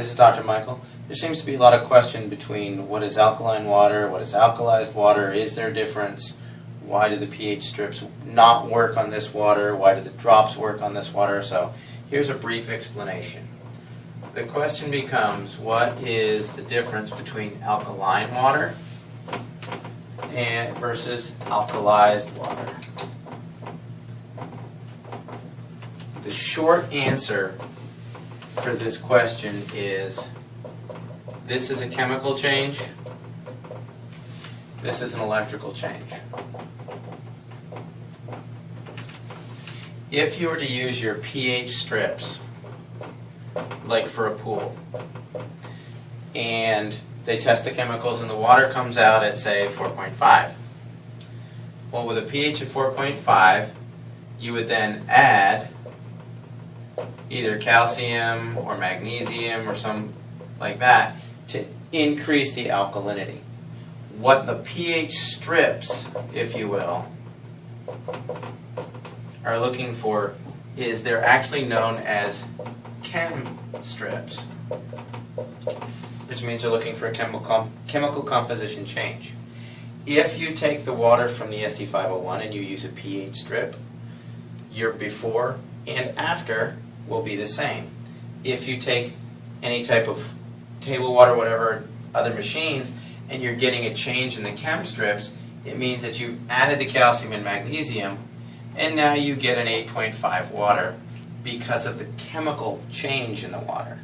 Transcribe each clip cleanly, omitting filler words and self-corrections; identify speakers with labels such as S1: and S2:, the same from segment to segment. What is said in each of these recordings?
S1: This is Dr. Michael. There seems to be a lot of question between what is alkaline water, what is alkalized water, is there a difference, why do the pH strips not work on this water, why do the drops work on this water. So here's a brief explanation. The question becomes, what is the difference between alkaline water versus alkalized water? The short answer for this question is this is a chemical change, this is an electrical change. If you were to use your pH strips, like for a pool, and they test the chemicals and the water comes out at, say, 4.5. Well, with a pH of 4.5, you would then add either calcium or magnesium or some like that to increase the alkalinity. What the pH strips, if you will, are looking for is they're actually known as chem strips, which means they're looking for a chemical composition change. If you take the water from the SD501 and you use a pH strip, your before and after will be the same. If you take any type of table water, whatever other machines, and you're getting a change in the chem strips, it means that you've added the calcium and magnesium, and now you get an 8.5 water because of the chemical change in the water.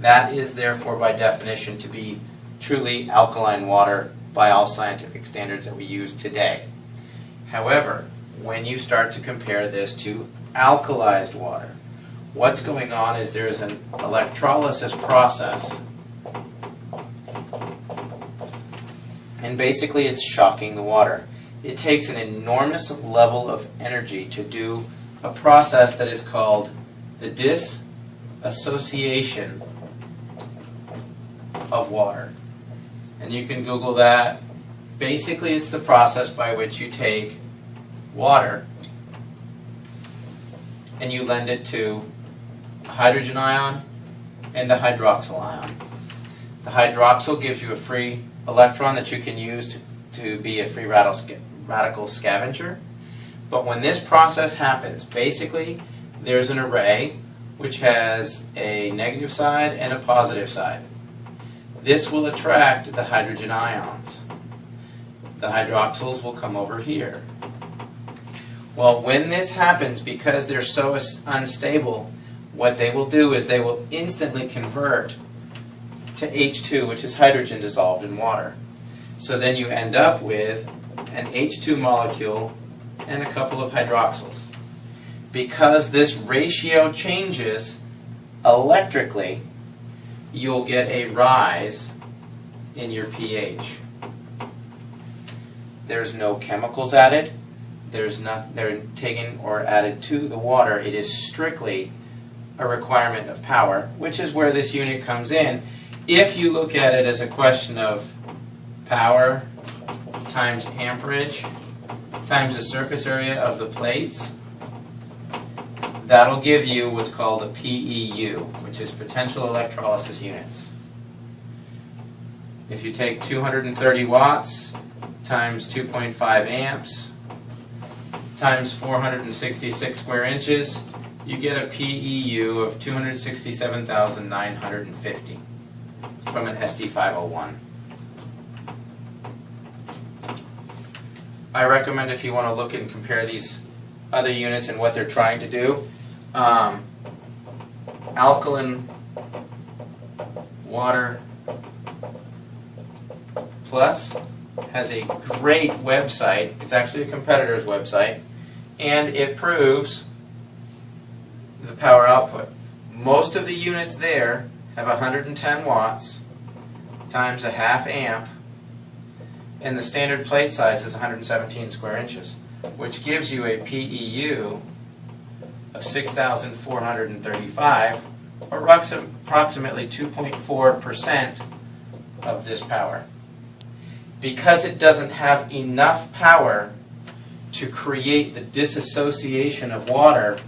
S1: That is therefore by definition to be truly alkaline water by all scientific standards that we use today. However, when you start to compare this to alkalized water, what's going on is there's an electrolysis process, and basically it's shocking the water. It takes an enormous level of energy to do a process that is called the dissociation of water. And you can Google that. Basically, it's the process by which you take water and you lend it to a hydrogen ion and a hydroxyl ion. The hydroxyl gives you a free electron that you can use to be a free radical scavenger. But when this process happens, basically there's an array which has a negative side and a positive side. This will attract the hydrogen ions. The hydroxyls will come over here. Well, when this happens, because they're so unstable, what they will do is they will instantly convert to H2, which is hydrogen dissolved in water. So then you end up with an H2 molecule and a couple of hydroxyls. Because this ratio changes electrically, you'll get a rise in your pH. There's no chemicals added. There's nothing they're taken or added to the water. It is strictly a requirement of power, which is where this unit comes in. If you look at it as a question of power times amperage times the surface area of the plates, that'll give you what's called a PEU, which is potential electrolysis units. If you take 230 watts times 2.5 amps times 466 square inches, you get a PEU of 267,950 from an SD501. I recommend, if you want to look and compare these other units and what they're trying to do, Alkaline Water Plus has a great website. It's actually a competitor's website, and it proves the power output. Most of the units there have 110 watts times a half amp, and the standard plate size is 117 square inches, which gives you a PEU of 6,435, or approximately 2.4% of this power. Because it doesn't have enough power to create the dissociation of water,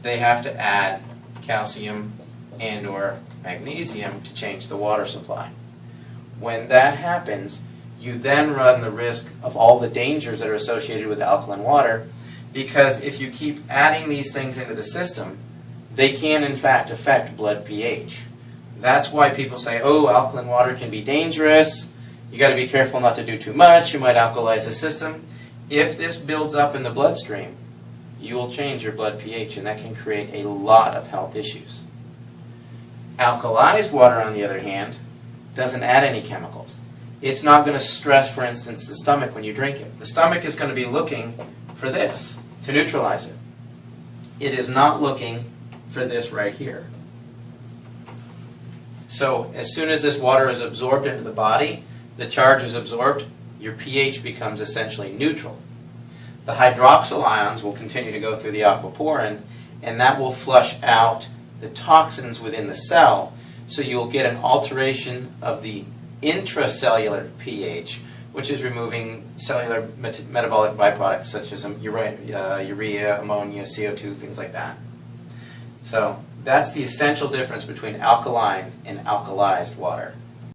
S1: they have to add calcium and or magnesium to change the water supply. When that happens, you then run the risk of all the dangers that are associated with alkaline water, because if you keep adding these things into the system, they can in fact affect blood pH. That's why people say, oh, alkaline water can be dangerous, you got to be careful not to do too much, you might alkalize the system. If this builds up in the bloodstream, you will change your blood pH, and that can create a lot of health issues. Alkalized water, on the other hand, doesn't add any chemicals. It's not going to stress, for instance, the stomach when you drink it. The stomach is going to be looking for this to neutralize it. It is not looking for this right here. So as soon as this water is absorbed into the body, the charge is absorbed, your pH becomes essentially neutral. The hydroxyl ions will continue to go through the aquaporin, and that will flush out the toxins within the cell, so you'll get an alteration of the intracellular pH, which is removing cellular metabolic byproducts such as urea, ammonia, CO2, things like that. So that's the essential difference between alkaline and alkalized water.